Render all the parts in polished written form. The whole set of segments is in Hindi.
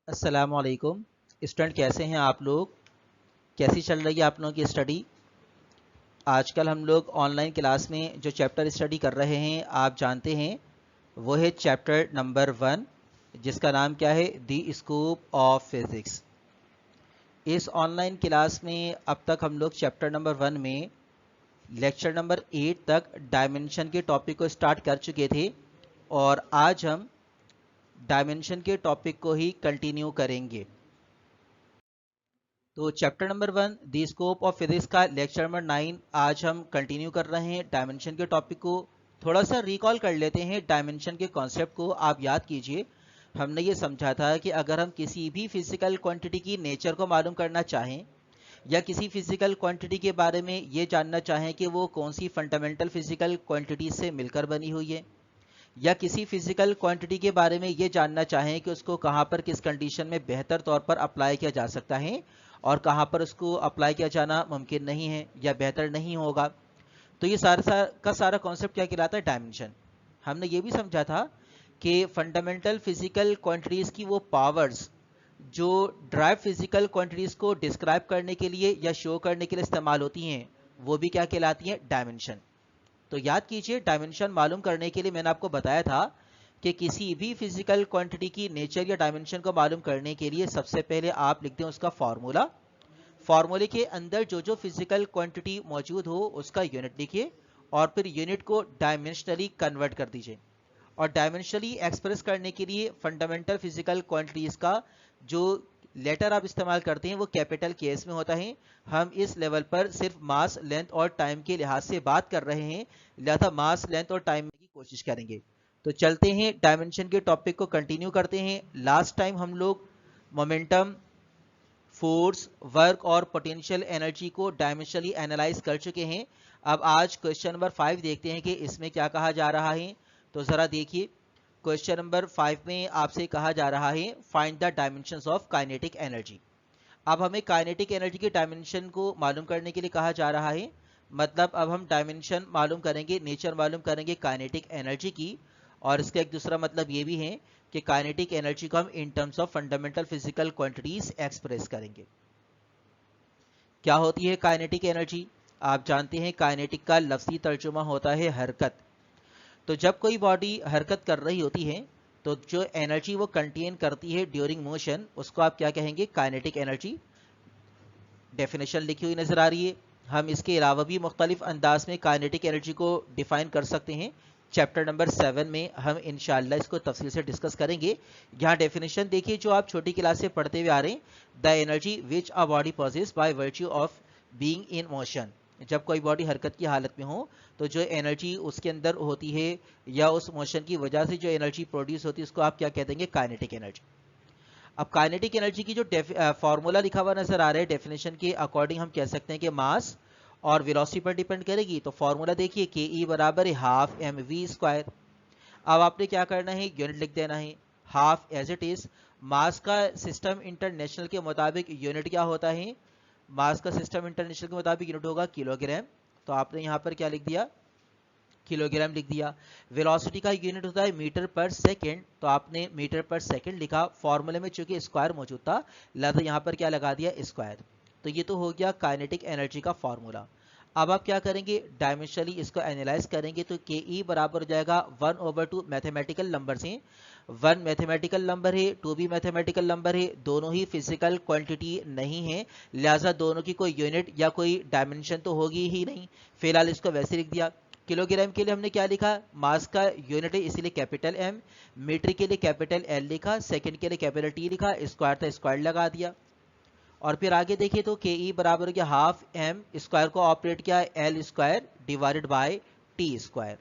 अस्सलामुअलैकुम। स्टूडेंट कैसे हैं आप लोग? कैसी चल रही है आप लोगों की स्टडी? आजकल हम लोग ऑनलाइन क्लास में जो चैप्टर स्टडी कर रहे हैं आप जानते हैं, वो है चैप्टर नंबर 1, जिसका नाम क्या है? The scope of physics. इस ऑनलाइन क्लास में अब तक हम लोग चैप्टर नंबर 1 में लेक्चर नंबर 8 तक डायमेंशन के टॉपिक को स्टार्ट कर चुके थे और आज हम डायमेंशन के टॉपिक को ही कंटिन्यू करेंगे। तो chapter number 1 the scope of physics का लेक्चर नंबर 9 आज हम कंटिन्यू कर रहे हैं डायमेंशन के टॉपिक को। थोड़ा सा रिकॉल कर लेते हैं डायमेंशन के कॉन्सेप्ट को। आप याद कीजिए, हमने ये समझा था कि अगर हम किसी भी फिजिकल क्वांटिटी की नेचर को मालूम करना चाहें या किसी फिजिकल क्वांटिटी के बारे में ये जानना चाहें कि वो कौन सी फंडामेंटल फिजिकल क्वांटिटी से मिलकर बनी हुई है, या किसी फिजिकल क्वांटिटी के बारे में ये जानना चाहें कि उसको कहाँ पर किस कंडीशन में बेहतर तौर पर अप्लाई किया जा सकता है और कहाँ पर उसको अप्लाई किया जाना मुमकिन नहीं है या बेहतर नहीं होगा, तो ये सारा कॉन्सेप्ट क्या कहलाता है? डायमेंशन। हमने ये भी समझा था कि फंडामेंटल फिजिकल क्वांटिटीज़ की वो पावर्स जो ड्राइव फिजिकल क्वांटिटीज़ को डिस्क्राइब करने के लिए या शो करने के लिए इस्तेमाल होती हैं, वो भी क्या कहलाती हैं? डायमेंशन। तो याद कीजिए, डायमेंशन मालूम करने के लिए मैंने आपको बताया था कि किसी भी फिजिकल क्वांटिटी की नेचर या डायमेंशन को मालूम करने के लिए सबसे पहले आप लिखते हैं उसका फॉर्मूला। फॉर्मूले के अंदर जो जो फिजिकल क्वांटिटी मौजूद हो उसका यूनिट लिखिए और फिर यूनिट को डायमेंशनली कन्वर्ट कर दीजिए। और डायमेंशनली एक्सप्रेस करने के लिए फंडामेंटल फिजिकल क्वांटिटीज का जो लेटर आप इस्तेमाल करते हैं वो कैपिटल केस में होता है। हम इस लेवल पर सिर्फ मास, लेंथ और टाइम के लिहाज से बात कर रहे हैं, लिहाजा मास, लेंथ और टाइम की कोशिश करेंगे। तो चलते हैं डायमेंशन के टॉपिक को कंटिन्यू करते हैं। लास्ट टाइम हम लोग मोमेंटम, फोर्स, वर्क और पोटेंशियल एनर्जी को डायमेंशनली एनालाइज कर चुके हैं। अब आज क्वेश्चन नंबर 5 देखते हैं कि इसमें क्या कहा जा रहा है। तो ज़रा देखिए, क्वेश्चन नंबर 5 में आपसे कहा जा रहा है find the dimensions of kinetic energy. अब हमें काइनेटिक एनर्जी के डायमेंशन को मालूम करने के लिए कहा जा रहा है, मतलब अब हम डायमेंशन मालूम करेंगे, नेचर मालूम करेंगे काइनेटिक एनर्जी की। और इसका एक दूसरा मतलब ये भी है कि काइनेटिक एनर्जी को हम in terms of fundamental physical quantities express करेंगे। क्या होती है काइनेटिक एनर्जी? आप जानते हैं काइनेटिक का लफ्जी तर्जुमा होता है हरकत। तो जब कोई बॉडी हरकत कर रही होती है तो जो एनर्जी वो कंटेन करती है ड्यूरिंग मोशन, उसको आप क्या कहेंगे? Kinetic energy. डेफिनेशन लिखी हुई नजर आ रही है। हम इसके अलावा भी मुख्तलिफ अंदाज में काइनेटिक एनर्जी को डिफाइन कर सकते हैं। चैप्टर नंबर 7 में हम इंशाल्लाह इसको तफसील से डिस्कस करेंगे। यहाँ डेफिनेशन देखिए जो आप छोटी क्लास से पढ़ते हुए आ रहे हैं, the energy which a body possesses by virtue of being in motion. जब कोई बॉडी हरकत की हालत में हो तो जो एनर्जी उसके अंदर होती है या उस मोशन की वजह से जो एनर्जी प्रोड्यूस होती है उसको आप क्या कह देंगे? Kinetic energy. अब काइनेटिक एनर्जी की जो फॉर्मूला लिखा हुआ नजर आ रहा है, डेफिनेशन के अकॉर्डिंग हम कह सकते हैं कि मास और वेलोसिटी पर डिपेंड करेगी। तो फॉर्मूला देखिए, के ई बराबर है हाफ एम वी स्क्वायर। अब आपने क्या करना है? यूनिट लिख देना है हाफ एज इट इज। मास का सिस्टम इंटरनेशनल के मुताबिक यूनिट क्या होता है? मास का सिस्टम इंटरनेशनल के मुताबिक यूनिट होगा किलोग्राम। तो आपने यहाँ पर क्या लिख दिया? किलोग्राम लिख दिया। वेलोसिटी का यूनिट होता है मीटर पर सेकंड, तो आपने मीटर पर सेकंड लिखा। फॉर्मूले में चूंकि स्क्वायर मौजूद था, लिहाजा यहाँ पर क्या लगा दिया? स्क्वायर। तो ये तो हो गया काइनेटिक एनर्जी का फॉर्मूला। अब आप क्या करेंगे? डायमेंशनली इसको एनालाइज करेंगे। तो के ई बराबर हो जाएगा 1/2। मैथमेटिकल नंबर से 1 मैथमेटिकल नंबर है, 2 भी मैथमेटिकल नंबर है, दोनों ही फिजिकल क्वांटिटी नहीं है, लिहाजा दोनों की कोई यूनिट या कोई डायमेंशन तो होगी ही नहीं। फिलहाल इसको वैसे लिख दिया। किलोग्राम के लिए हमने क्या लिखा? मास का यूनिट है इसीलिए कैपिटल एम। मीटर के लिए कैपिटल एल लिखा। सेकंड के लिए कैपिटल टी लिखा। स्क्वायर था, स्क्वायर लगा दिया। और फिर आगे देखिए तो के ई बराबर हो गया हाफ एम, स्क्वायर को ऑपरेट किया L square divided by T square.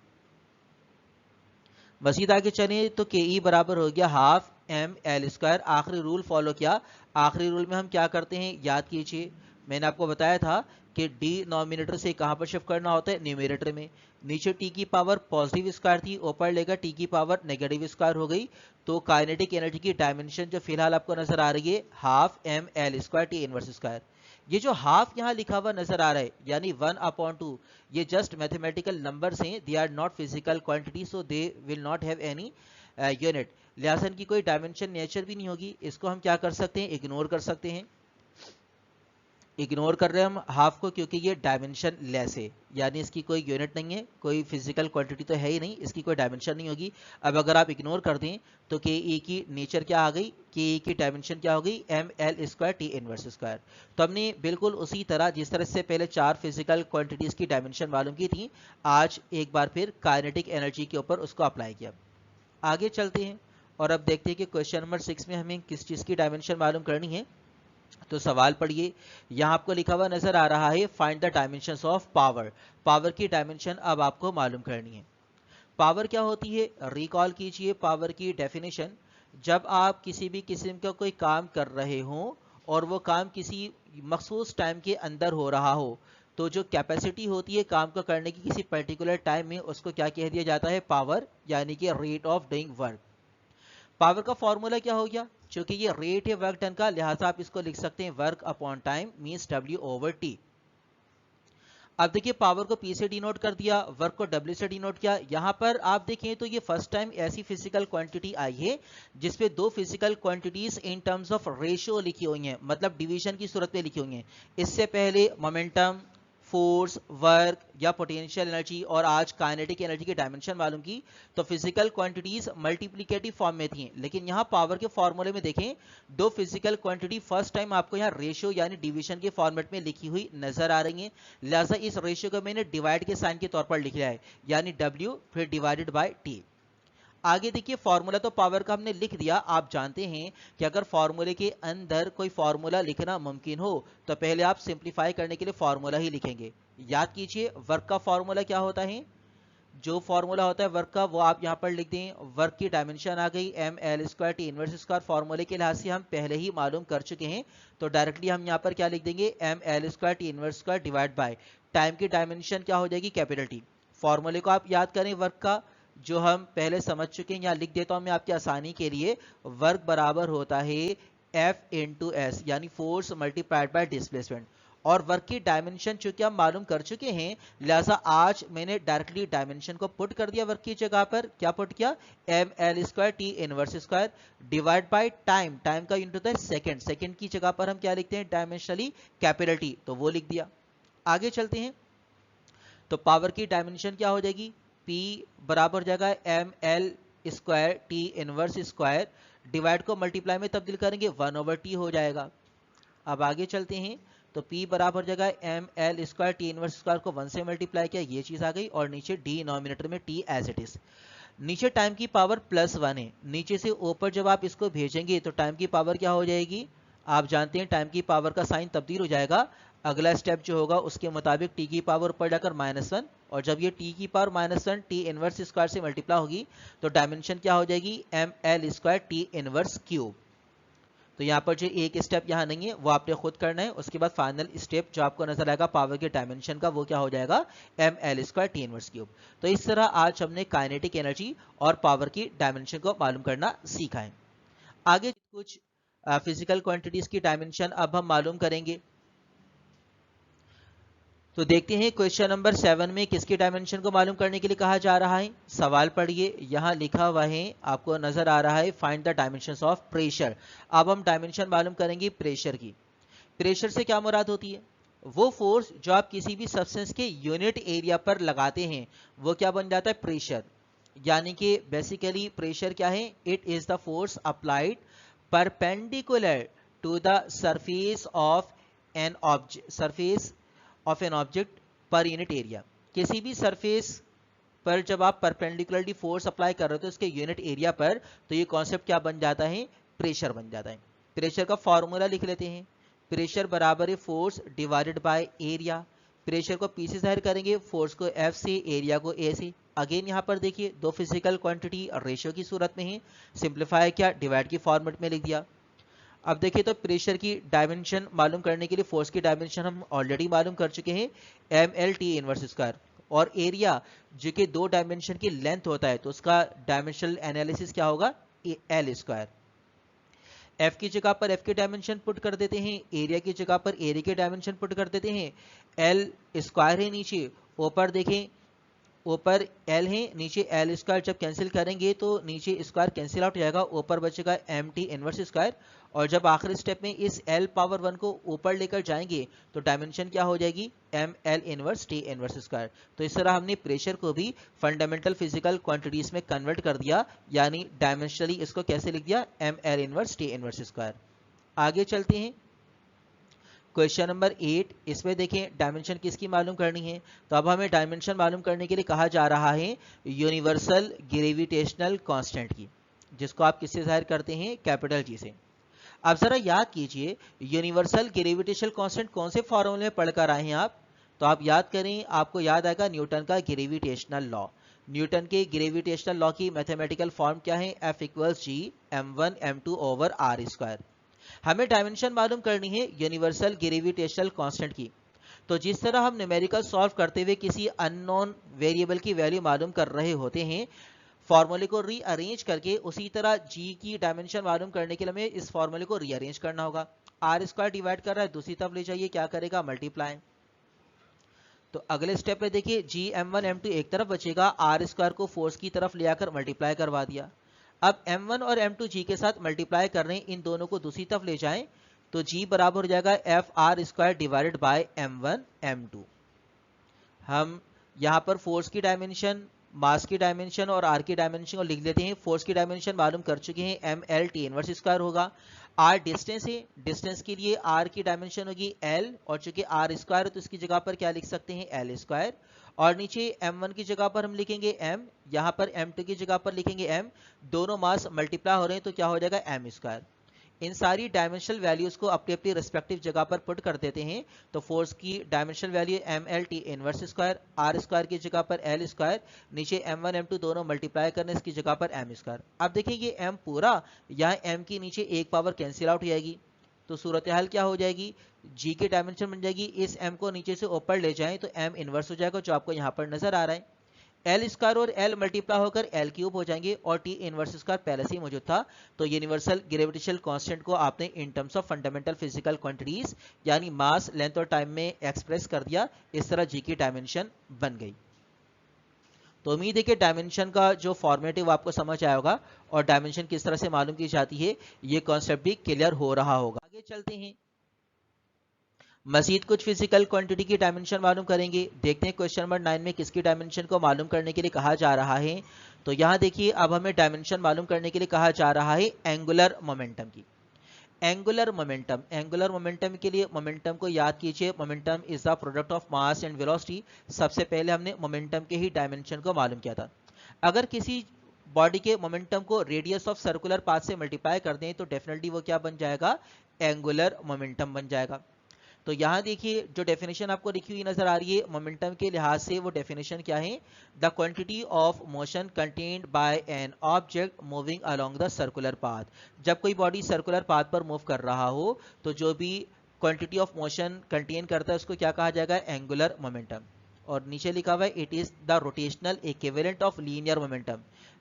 मजीद आगे चले तो के ई बराबर हो गया हाफ एम एल स्क्वायर। आखिरी रूल फॉलो किया। आखिरी रूल में हम क्या करते हैं? याद कीजिए, मैंने आपको बताया था कि डिनोमिनेटर से कहाँ पर शिफ्ट करना होता है? न्यूमरेटर में। नीचे टी की पावर पॉजिटिव स्क्वायर थी, ऊपर लेकर टी की पावर नेगेटिव स्क्वायर हो गई। तो काइनेटिक एनर्जी की डायमेंशन जो फिलहाल आपको नजर आ रही है, half M L square T inverse square. ये जो हाफ यहाँ लिखा हुआ नजर आ रहा है यानी 1/2, ये जस्ट मैथमेटिकल नंबर्स हैं, they are not physical quantity, so they will not have any unit. लिहाजा इनकी कोई डायमेंशन नेचर भी नहीं होगी। इसको हम क्या कर सकते हैं, इग्नोर कर सकते हैं। इग्नोर कर रहे हैं हम हाफ को, क्योंकि ये डायमेंशन लेस है, यानी इसकी कोई यूनिट नहीं है, कोई फिजिकल क्वांटिटी तो है ही नहीं, इसकी कोई डायमेंशन नहीं होगी। अब अगर आप इग्नोर कर दें तो के ई की नेचर क्या आ गई, के ई की डायमेंशन क्या हो गई, M L square T inverse square. तो हमने बिल्कुल उसी तरह जिस तरह से पहले 4 फिजिकल क्वांटिटीज की डायमेंशन मालूम की थी, आज एक बार फिर काइनेटिक एनर्जी के ऊपर उसको अप्लाई किया। आगे चलते हैं और अब देखते हैं कि क्वेश्चन नंबर 6 में हमें किस चीज़ की डायमेंशन मालूम करनी है। तो सवाल पढ़िए, यहाँ आपको लिखा हुआ नजर आ रहा है find the dimensions of power. Power की डायमेंशन अब आपको मालूम करनी है। पावर क्या होती है, रिकॉल कीजिए पावर की डेफिनेशन। जब आप किसी भी किस्म का कोई काम कर रहे हो और वो काम किसी मखसूस टाइम के अंदर हो रहा हो, तो जो कैपेसिटी होती है काम को करने की किसी पर्टिकुलर टाइम में, उसको क्या कह दिया जाता है, पावर, यानी कि rate of doing work. Power का फॉर्मूला क्या हो गया, क्योंकि ये रेट है वर्क डन का, लिहाजा आप इसको लिख सकते हैं work upon time means W over T. अब देखिए पावर को P से डिनोट कर दिया, वर्क को W से डिनोट किया। यहां पर आप देखें तो ये फर्स्ट टाइम ऐसी फिजिकल क्वांटिटी आई है जिसपे दो physical quantities in terms of ratio लिखी हुई हैं, मतलब डिवीजन की सूरत में लिखी हुई हैं। इससे पहले मोमेंटम, फोर्स, वर्क या पोटेंशियल एनर्जी और आज काइनेटिक एनर्जी की डायमेंशन मालूम की, तो फिजिकल क्वांटिटीज मल्टीप्लिकेटिव फॉर्म में थी। लेकिन यहाँ पावर के फॉर्मूले में देखें, दो फिजिकल क्वांटिटी फर्स्ट टाइम आपको यहाँ रेशियो यानी डिवीजन के फॉर्मेट में लिखी हुई नजर आ रही है। लिहाजा इस रेशियो को मैंने डिवाइड के साइन के तौर पर लिख लिया है, यानी W फिर डिवाइडेड बाय T। आगे देखिए फॉर्मूला तो पावर का हमने लिख दिया। आप जानते हैं कि अगर फॉर्मूले के अंदर कोई फॉर्मूला लिखना मुमकिन हो तो पहले आप सिंप्लीफाई करने के लिए फॉर्मूला ही लिखेंगे। याद कीजिए वर्क का फॉर्मूला क्या होता है, जो फॉर्मूला होता है वर्क का वो आप यहां पर लिख दें। वर्क की डायमेंशन आ गई M L square T inverse square, फॉर्मूले के लिहाज से हम पहले ही मालूम कर चुके हैं, तो डायरेक्टली हम यहां पर क्या लिख देंगे, M L square T inverse square divide by time की डायमेंशन क्या हो जाएगी, कैपिटल टी। फॉर्मूले को आप याद करें वर्क का, जो हम पहले समझ चुके हैं, यहाँ लिख देता हूं मैं आपकी आसानी के लिए। वर्क बराबर होता है एफ इंटू एस, यानी फोर्स मल्टीप्लाइड बाय डिस्प्लेसमेंट। और वर्क की डायमेंशन चूंकि हम मालूम कर चुके हैं, लिहाजा आज मैंने डायरेक्टली डायमेंशन को पुट कर दिया वर्क की जगह पर। क्या पुट किया, M L square T inverse square divide by time, time का यूनिट होता है सेकंड, सेकंड की जगह पर हम क्या लिखते हैं डायमेंशनली, कैपिटल टी, तो वो लिख दिया। आगे चलते हैं, तो पावर की डायमेंशन क्या हो जाएगी, P बराबर जाएगा M L square T inverse square, divide को मल्टीप्लाई में तब्दील करेंगे 1/T हो जाएगा। अब आगे चलते हैं, तो P बराबर जगह M L square T inverse square को 1 से मल्टीप्लाई किया, ये चीज आ गई, और नीचे डिनोमिनेटर में T एज इट इज। नीचे टाइम की पावर +1 है, नीचे से ऊपर जब आप इसको भेजेंगे तो टाइम की पावर क्या हो जाएगी, आप जानते हैं टाइम की पावर का साइन तब्दील हो जाएगा। अगला स्टेप जो होगा उसके मुताबिक टी की पावर ऊपर जाकर -1, और जब ये टी की पावर -1 टी इनवर्स स्क्वायर से मल्टीप्लाई होगी तो डायमेंशन क्या हो जाएगी, M L square T inverse cube. तो यहाँ पर जो एक स्टेप यहाँ नहीं है वो आपने खुद करना है, उसके बाद फाइनल स्टेप जो आपको नजर आएगा पावर के डायमेंशन का, वो क्या हो जाएगा, M L square T inverse cube. तो इस तरह आज हमने काइनेटिक एनर्जी और पावर की डायमेंशन को मालूम करना सीखा है। आगे कुछ फिजिकल क्वांटिटीज की डायमेंशन अब हम मालूम करेंगे। तो देखते हैं क्वेश्चन नंबर 7 में किसकी डायमेंशन को मालूम करने के लिए कहा जा रहा है। सवाल पढ़िए, यहाँ लिखा हुआ है आपको नजर आ रहा है find the dimensions of pressure. अब हम डायमेंशन मालूम करेंगे प्रेशर की। प्रेशर से क्या मुराद होती है, वो फोर्स जो आप किसी भी सब्सटेंस के यूनिट एरिया पर लगाते हैं वो क्या बन जाता है, प्रेशर। यानी कि बेसिकली प्रेशर क्या है, it is the force applied perpendicular to the surface of an object, surface of an object per unit area. किसी भी सरफेस पर जब आप परपेंडिकुलरली फोर्स अप्लाई कर रहे हो तो इसके यूनिट एरिया पर, तो ये कॉन्सेप्ट क्या बन जाता है, प्रेशर बन जाता है। प्रेशर का फॉर्मूला लिख लेते हैं, प्रेशर बराबर है force divided by area. Pressure को P से जाहिर करेंगे, फोर्स को F से, एरिया को A से। अगेन यहाँ पर देखिए दो फिजिकल क्वांटिटी रेशियो की सूरत में है, सिंप्लीफाई किया, डिवाइड की फॉर्मेट में लिख दिया। अब देखिए तो प्रेशर की डायमेंशन मालूम करने के लिए फोर्स की डायमेंशन हम ऑलरेडी मालूम कर चुके हैं, M L T inverse square, और एरिया जो कि 2 डायमेंशन की लेंथ होता है तो उसका डायमेंशनल एनालिसिस क्या होगा, एल स्क्वायर। एफ की जगह पर एफ की डायमेंशन पुट कर देते हैं, एरिया की जगह पर एरिया की डायमेंशन पुट कर देते हैं। एल स्क्वायर है नीचे, ऊपर देखें ऊपर एल है, नीचे एल स्क्वायर जब कैंसिल करेंगे तो नीचे स्क्वायर कैंसिल आउट हो जाएगा, ऊपर बचेगा एम टी इनवर्स स्क्वायर। और जब आखिरी स्टेप में इस एल पावर 1 को ऊपर लेकर जाएंगे तो डायमेंशन क्या हो जाएगी, M L inverse T inverse square. तो इस तरह हमने प्रेशर को भी फंडामेंटल फिजिकल क्वांटिटीज में कन्वर्ट कर दिया, यानी डायमेंशनली इसको कैसे लिख दिया, M L inverse T inverse square. आगे चलते हैं क्वेश्चन नंबर 8। इसमें देखें डायमेंशन किसकी मालूम करनी है। तो अब हमें डायमेंशन मालूम करने के लिए कहा जा रहा है यूनिवर्सल ग्रेविटेशनल कांस्टेंट की, जिसको आप किससे जाहिर करते हैं, कैपिटल जी से। अब जरा याद कीजिए यूनिवर्सल ग्रेविटेशनल कांस्टेंट कौन से फॉर्मूले में पढ़कर आए हैं आप। तो आप याद करें, आपको याद आएगा न्यूटन का ग्रेविटेशनल लॉ। न्यूटन के ग्रेविटेशनल लॉ की मैथमेटिकल फॉर्म क्या है, F equals G m1 m2 over R square. हमें डायमेंशन मालूम करनी है यूनिवर्सल ग्रेविटेशनल कांस्टेंट की। तो जिस तरह हम न्यूमेरिकल सॉल्व करते हुए किसी अननोन वेरिएबल की वैल्यू मालूम कर रहे होते हैं फॉर्मूले को रीअरेंज करके, उसी तरह जी की डायमेंशन मालूम करने के लिए हमें इस फॉर्मूले को रीअरेंज करना होगा। आर स्क्वायर डिवाइड कर रहा है, दूसरी तरफ ले जाइए, क्या करेगा, मल्टीप्लाई। तो अगले स्टेप पे देखिए जी m1 m2 एक तरफ बचेगा, आर स्क्वायर को फोर्स की तरफ ले आकर मल्टीप्लाई करवा दिया। अब m1 और m2 जी के साथ मल्टीप्लाई कर रहे हैं, इन दोनों को दूसरी तरफ ले जाएं तो g बराबर हो जाएगा F R square divided bye m1 m2। हम यहाँ पर फोर्स की डायमेंशन, मास की डायमेंशन और आर की डायमेंशन को लिख लेते हैं। फोर्स की डायमेंशन मालूम कर चुके हैं, M L T inverse square होगा। आर डिस्टेंस है, डिस्टेंस के लिए आर की डायमेंशन होगी एल, और चूंकि आर स्क्वायर है तो इसकी जगह पर क्या लिख सकते हैं, एल स्क्वायर। और नीचे m1 की जगह पर हम लिखेंगे m, यहाँ पर m2 की जगह पर लिखेंगे m। दोनों मास मल्टीप्लाई हो रहे हैं तो क्या हो जाएगा, एम स्क्वायर। इन सारी डायमेंशनल वैल्यूज को अपनी अपनी रिस्पेक्टिव जगह पर पुट कर देते हैं। तो फोर्स की dimensional value M L T inverse square, R square की जगह पर एल स्क्वायर, नीचे m1 m2 दोनों मल्टीप्लाई करने इसकी जगह पर एम स्क्वायर। अब देखिए ये m पूरा, यहाँ m की नीचे एक पावर कैंसिल आउट हो जाएगी, तो सूरत हाल क्या हो जाएगी, g की डायमेंशन बन जाएगी, इस m को नीचे से ऊपर ले जाएं तो m इनवर्स हो जाएगा, जो आपको यहाँ पर नजर आ रहा है। एल स्क्वायर और एल मल्टीप्लाई होकर एल क्यूब हो जाएंगे, और टी इनवर्स स्क्वायर पहले से ही मौजूद था। तो यूनिवर्सल ग्रेविटेशनल कांस्टेंट को आपने in terms of fundamental physical quantities यानी मास, लेंथ और टाइम में एक्सप्रेस कर दिया। इस तरह जी की डायमेंशन बन गई। तो उम्मीद है कि डायमेंशन का जो फॉर्मेट है वो आपको समझ आया होगा, और डायमेंशन किस तरह से मालूम की जाती है ये कॉन्सेप्ट भी क्लियर हो रहा होगा। आगे चलते हैं, मजीद कुछ फिजिकल क्वांटिटी की डायमेंशन मालूम करेंगे। देखते हैं क्वेश्चन नंबर 9 में किसकी डायमेंशन को मालूम करने के लिए कहा जा रहा है। तो यहाँ देखिए अब हमें डायमेंशन मालूम करने के लिए कहा जा रहा है एंगुलर मोमेंटम की। एंगुलर मोमेंटम, एंगुलर मोमेंटम के लिए मोमेंटम को याद कीजिए, momentum is the product of mass and velocity. सबसे पहले हमने मोमेंटम के ही डायमेंशन को मालूम किया था। अगर किसी बॉडी के मोमेंटम को रेडियस ऑफ सर्कुलर पाथ से मल्टीप्लाई कर दें तो डेफिनेटली वो क्या बन जाएगा, एंगुलर मोमेंटम बन जाएगा। तो यहाँ देखिए जो डेफिनेशन आपको लिखी हुई नजर आ रही है मोमेंटम के लिहाज से, वो डेफिनेशन क्या है, the quantity of motion contained by an object moving along the circular path. जब कोई बॉडी सर्कुलर पाथ पर मूव कर रहा हो तो जो भी क्वांटिटी ऑफ मोशन कंटेन करता है उसको क्या कहा जाएगा, एंगुलर मोमेंटम। और नीचे लिखा हुआ है it is the rotational equivalent of linear momentum.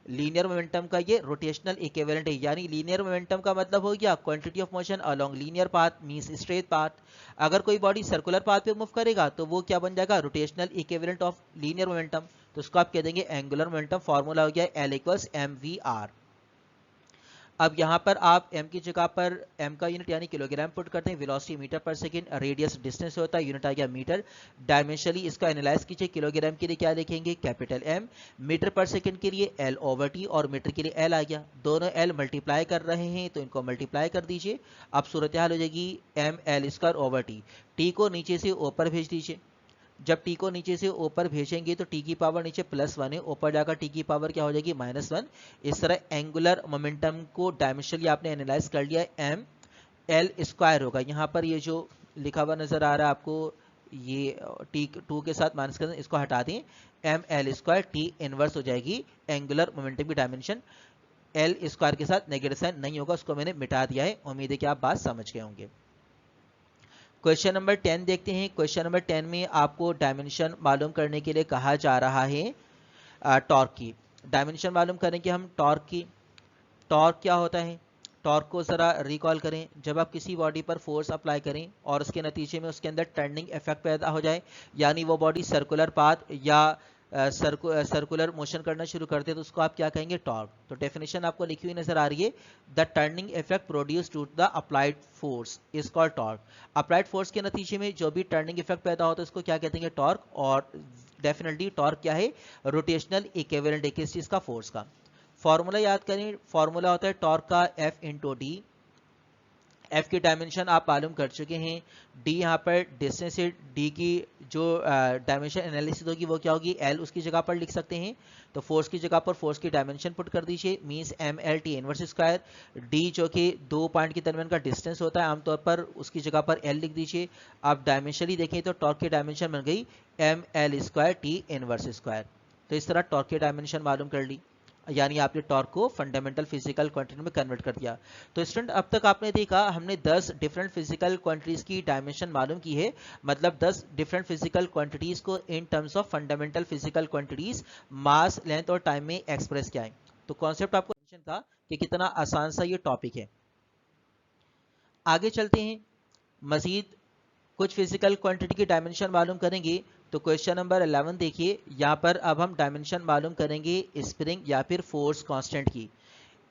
Linear momentum का ये रोटेशनल इक्विवेलेंट है, यानी लीनियर मोमेंटम का मतलब हो गया quantity of motion along linear path means straight path. अगर कोई बॉडी सर्कुलर पाथ पे मूव करेगा तो वो क्या बन जाएगा, rotational equivalent of linear momentum. तो उसको आप कह देंगे एंगुलर मोमेंटम। फॉर्मूला हो गया L equals M V R. अब यहाँ पर आप m की जगह पर m का यूनिट यानी किलोग्राम पुट करते हैं, वेलोसिटी मीटर पर सेकंड, रेडियस डिस्टेंस होता है, यूनिट आ गया मीटर। डायमेंशनली इसका एनालाइज कीजिए, किलोग्राम के लिए क्या लिखेंगे, कैपिटल M, मीटर पर सेकंड के लिए L ओवर T, और मीटर के लिए L आ गया। दोनों L मल्टीप्लाई कर रहे हैं तो इनको मल्टीप्लाई कर दीजिए। अब सूरत हाल हो जाएगी M L square over T। T को नीचे से ऊपर भेज दीजिए। जब t को नीचे से ऊपर भेजेंगे तो t की पावर नीचे +1 है, ऊपर जाकर t की पावर क्या हो जाएगी, -1। इस तरह एंगुलर मोमेंटम को डायमेंशनली आपने एनालाइज कर लिया है, m l स्क्वायर होगा। यहाँ पर ये जो लिखा हुआ नजर आ रहा है आपको, ये t2 के साथ माइनस कर इसको हटा दें, m l square t inverse हो जाएगी एंगुलर मोमेंटम की डायमेंशन। l स्क्वायर के साथ नेगेटिव साइन नहीं होगा, उसको मैंने मिटा दिया है। उम्मीद है कि आप बात समझ गए होंगे। क्वेश्चन नंबर 10 देखते हैं। क्वेश्चन नंबर 10 में आपको डायमेंशन मालूम करने के लिए कहा जा रहा है टॉर्क की। डायमेंशन मालूम करेंगे हम टॉर्क की। टॉर्क क्या होता है, टॉर्क को ज़रा रिकॉल करें। जब आप किसी बॉडी पर फोर्स अप्लाई करें और उसके नतीजे में उसके अंदर टर्निंग इफेक्ट पैदा हो जाए, यानी वो बॉडी सर्कुलर पाथ या सर्कुलर मोशन करना शुरू करते हैं तो उसको आप क्या कहेंगे, टॉर्क। तो डेफिनेशन आपको लिखी हुई नजर आ रही है, the turning effect produce due to the applied force is called torque. Applied force के नतीजे में जो भी टर्निंग इफेक्ट पैदा होता है उसको क्या कहते हैं, टॉर्क। और डेफिनेटली टॉर्क क्या है, रोटेशनल इक्विवेलेंट है किस चीज का, फोर्स का। फॉर्मूला याद करें, फॉर्मूला होता है टॉर्क का एफ इंटू डी। एफ की डायमेंशन आप मालूम कर चुके हैं, डी यहाँ पर डिस्टेंस है, डी की जो डायमेंशन एनालिसिस होगी वो क्या होगी, एल उसकी जगह पर लिख सकते हैं। तो फोर्स की जगह पर फोर्स की डायमेंशन पुट कर दीजिए, means M L T inverse square. D जो कि दो पॉइंट के दरमियान का डिस्टेंस होता है आमतौर पर, उसकी जगह पर एल लिख दीजिए। आप डायमेंशनली देखें तो टॉर्क की डायमेंशन बन गई M L square T inverse square. तो इस तरह टॉर्क की डायमेंशन मालूम कर ली, यानी आपने टॉर्क को फंडामेंटल फिजिकल क्वांटिटी में कन्वर्ट कर दिया। तो स्टूडेंट अब तक आपने देखा हमने 10 डिफरेंट फिजिकल क्वांटिटीज की डायमेंशन मालूम की है, मतलब 10 डिफरेंट फिजिकल क्वांटिटीज को in terms of fundamental physical quantities mass, length और टाइम में एक्सप्रेस किया है। तो कॉन्सेप्ट आपको मेंशन था कि कितना आसान सा ये टॉपिक है। आगे चलते हैं, मजीद कुछ फिजिकल क्वांटिटी की डायमेंशन मालूम करेंगे। तो क्वेश्चन नंबर 11 देखिए, यहाँ पर अब हम डायमेंशन मालूम करेंगे स्प्रिंग या फिर फोर्स कांस्टेंट की।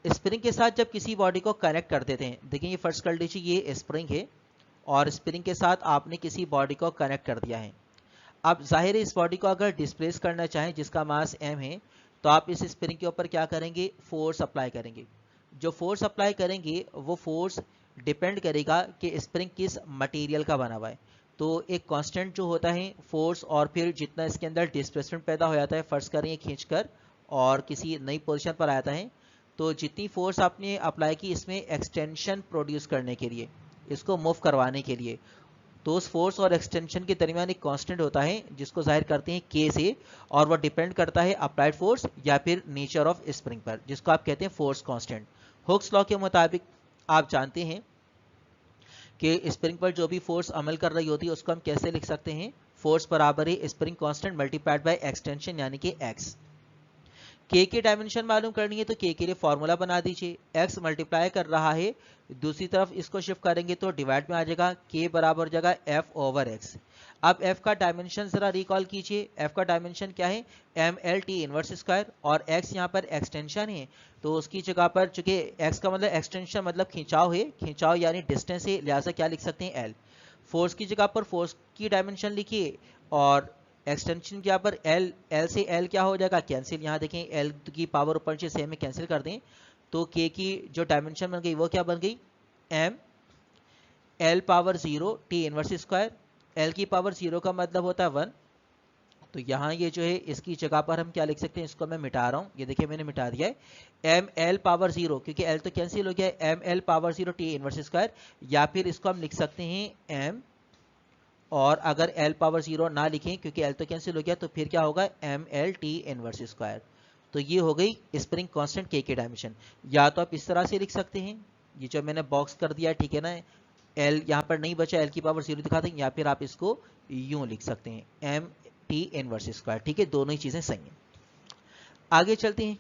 स्प्रिंग के साथ जब किसी बॉडी को कनेक्ट कर देते हैं, देखिए ये फर्स्ट कर लीजिए, ये स्प्रिंग है और स्प्रिंग के साथ आपने किसी बॉडी को कनेक्ट कर दिया है। अब जाहिर है इस बॉडी को अगर डिस्प्लेस करना चाहें जिसका मास m है, तो आप इस स्प्रिंग के ऊपर क्या करेंगे, फोर्स अप्लाई करेंगे। जो फोर्स अप्लाई करेंगे वो फोर्स डिपेंड करेगा कि स्प्रिंग किस मटेरियल का बना हुआ है। तो एक कांस्टेंट जो होता है फोर्स, और फिर जितना इसके अंदर डिस्प्लेसमेंट पैदा हो जाता है, फर्ज करें ये खींचकर और किसी नई पोजीशन पर आता है, तो जितनी फोर्स आपने अप्लाई की इसमें एक्सटेंशन प्रोड्यूस करने के लिए, इसको मूव करवाने के लिए, तो उस फोर्स और एक्सटेंशन के दरमियान एक कांस्टेंट होता है जिसको जाहिर करते हैं के से, और वो डिपेंड करता है अप्लाइड फोर्स या फिर नेचर ऑफ स्प्रिंग पर, जिसको आप कहते हैं फोर्स कांस्टेंट। हुक्स लॉ के मुताबिक आप जानते हैं कि स्प्रिंग पर जो भी फोर्स अमल कर रही होती है उसको हम कैसे लिख सकते हैं, फोर्स बराबर है spring constant multiplied by extension यानी कि एक्स। के की डायमेंशन मालूम करनी है तो के लिए फॉर्मूला बना दीजिए, एक्स मल्टीप्लाई कर रहा है, दूसरी तरफ इसको शिफ्ट करेंगे तो डिवाइड में आ जाएगा, के बराबर जगह एफ ओवर एक्स। अब एफ का डायमेंशन जरा रिकॉल कीजिए, एफ का डायमेंशन क्या है, M L T inverse square, और एक्स यहाँ पर एक्सटेंशन है तो उसकी जगह पर, चूंकि एक्स का मतलब एक्सटेंशन मतलब खिंचाव है, खिंचाव यानी डिस्टेंस है, लिहाजा क्या लिख सकते हैं, एल। फोर्स की जगह पर फोर्स की डायमेंशन लिखिए और एक्सटेंशन के यहाँ पर एल, एल से एल क्या हो जाएगा, कैंसिल। यहाँ देखें एल की पावर ऊपर से सेम में कैंसिल कर दें तो के की जो डायमेंशन बन गई वो क्या बन गई, M L power 0 T inverse square. L की पावर 0 का मतलब होता है 1, तो यहाँ ये जो है इसकी जगह पर हम क्या लिख सकते हैं, इसको मैं मिटा रहा हूँ, ये देखिए मैंने मिटा दिया है, एम एल पावर 0, क्योंकि एल तो कैंसिल हो गया है, M L power 0 T inverse square, या फिर इसको हम लिख सकते हैं एम, और अगर l पावर 0 ना लिखें क्योंकि l तो कैंसिल हो गया, तो फिर क्या होगा, M L T inverse square. तो ये हो गई स्प्रिंग कांस्टेंट के की डायमेंशन। या तो आप इस तरह से लिख सकते हैं, ये जो मैंने बॉक्स कर दिया ठीक है ना, l यहाँ पर नहीं बचा, l की पावर 0 दिखा देंगे, या फिर आप इसको यूं लिख सकते हैं, एम टी इनवर्स स्क्वायर। ठीक है, दोनों ही चीजें सही हैं। आगे चलते हैं,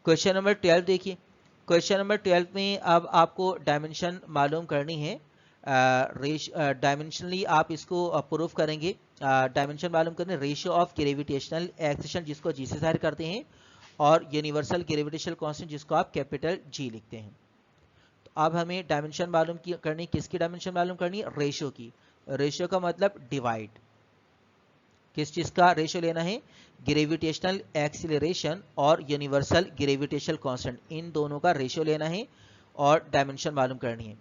क्वेश्चन नंबर 12 देखिए। क्वेश्चन नंबर 12 में अब आपको डायमेंशन मालूम करनी है, डायमेंशनली आप इसको प्रूफ करेंगे। डायमेंशन मालूम करने, रेशियो ऑफ ग्रेविटेशनल एक्सेशन जिसको जी से जाहिर करते हैं, और यूनिवर्सल ग्रेविटेशनल कांस्टेंट जिसको आप कैपिटल जी लिखते हैं। तो अब हमें डायमेंशन मालूम करनी, किसकी डायमेंशन मालूम करनी, रेशियो की। रेशियो का मतलब डिवाइड, किस चीज का रेशियो लेना है, ग्रेविटेशनल एक्सीलरेशन और यूनिवर्सल ग्रेविटेशनल कांस्टेंट, इन दोनों का रेशियो लेना है और डायमेंशन मालूम करनी है।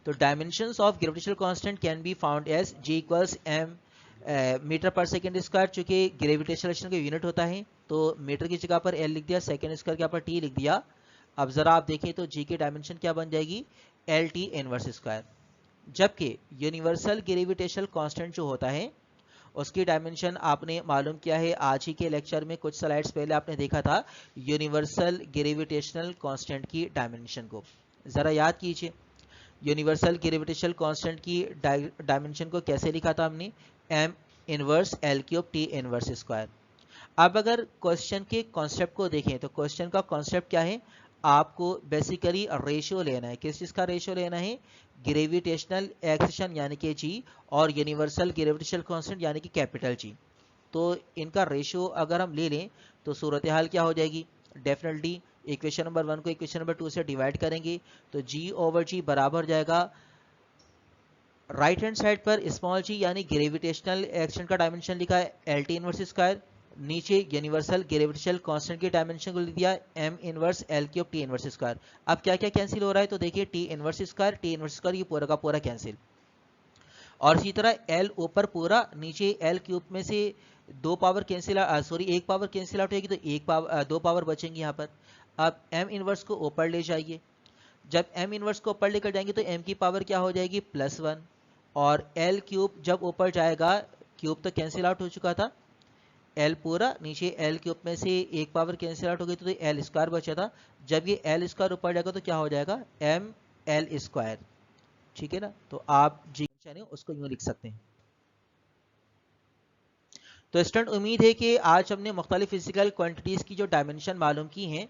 तो dimensions of gravitational constant can be found as G equals M metre per second square, चूंकि ग्रेविटेशनल का यूनिट होता है तो मीटर की जगह पर एल लिख दिया, सेकेंड स्क्वायर के ऊपर टी लिख दिया। अब जरा आप देखें तो जी की डायमेंशन क्या बन जाएगी, एल टी इनवर्स स्क्वायर, जबकि यूनिवर्सल ग्रेविटेशनल कांस्टेंट जो होता है उसकी डायमेंशन आपने मालूम किया है आज ही के लेक्चर में, कुछ स्लाइड्स पहले आपने देखा था यूनिवर्सल ग्रेविटेशनल कांस्टेंट की डायमेंशन को, जरा याद कीजिए। यूनिवर्सल ग्रेविटेशनल कांस्टेंट की डायमेंशन को कैसे लिखा था हमने, M inverse L cube T inverse square. अब अगर क्वेश्चन के कॉन्सेप्ट को देखें तो क्वेश्चन का कॉन्सेप्ट क्या है, आपको बेसिकली रेशियो लेना है। किस चीज़ का रेशियो लेना है? ग्रेविटेशनल एक्सेशन यानी कि जी, और यूनिवर्सल ग्रेविटेशनल कांस्टेंट यानी कि कैपिटल जी। तो इनका रेशियो अगर हम ले लें तो सूरत हाल क्या हो जाएगी? डेफिनेटली इक्वेशन नंबर 1 को इक्वेशन नंबर 2 से डिवाइड करेंगे तो जी ओवर जी बराबर जाएगा, राइट हैंड साइड पर स्मॉल जी यानी ग्रेविटेशनल एक्शन का डायमेंशन लिखा है एल टी इनवर्स स्क्वायर, नीचे यूनिवर्सल ग्रेविटेशनल कांस्टेंट के डायमेंशन को लिख दिया M inverse L cube T inverse square. अब क्या क्या कैंसिल हो रहा है? तो देखिए टी इनवर्स स्क्वायर ये पूरा का पूरा कैंसिल, और इसी तरह एल ऊपर पूरा, नीचे एल क्यूब में से दो पावर कैंसिल, सॉरी एक पावर कैंसिल आउट होगी तो एक पावर, दो पावर बचेंगी यहाँ पर। अब एम इनवर्स को ऊपर ले जाइए, जब एम इनवर्स को ऊपर लेकर जाएंगे तो एम की पावर क्या हो जाएगी? +1, और एल क्यूब जब ऊपर जाएगा, क्यूब तो कैंसिल आउट हो चुका था, एल पूरा, नीचे एल क्यूब में से एक पावर कैंसिल आउट हो गई तो एल स्क्वायर बचा था, जब ये एल स्क्वायर ऊपर जाएगा तो क्या हो जाएगा? M L square. ठीक है ना? तो आप जी उसको यूं लिख सकते हैं। तो स्टूडेंट उम्मीद है कि आज हमने मुख्तलिफ फिजिकल क्वांटिटीज़ की जो डायमेंशन मालूम की हैं,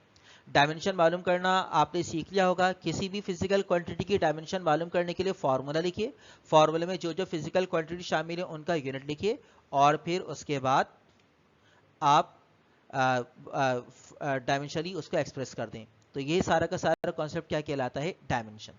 डायमेंशन मालूम करना आपने सीख लिया होगा। किसी भी फिजिकल क्वांटिटी की डायमेंशन मालूम करने के लिए फार्मूला लिखिए, फार्मूले में जो जो फिजिकल क्वांटिटी शामिल है उनका यूनिट लिखिए, और फिर उसके बाद आप डायमेंशनली उसको एक्सप्रेस कर दें। तो ये सारा का सारा कॉन्सेप्ट क्या कहलाता है? डायमेंशन।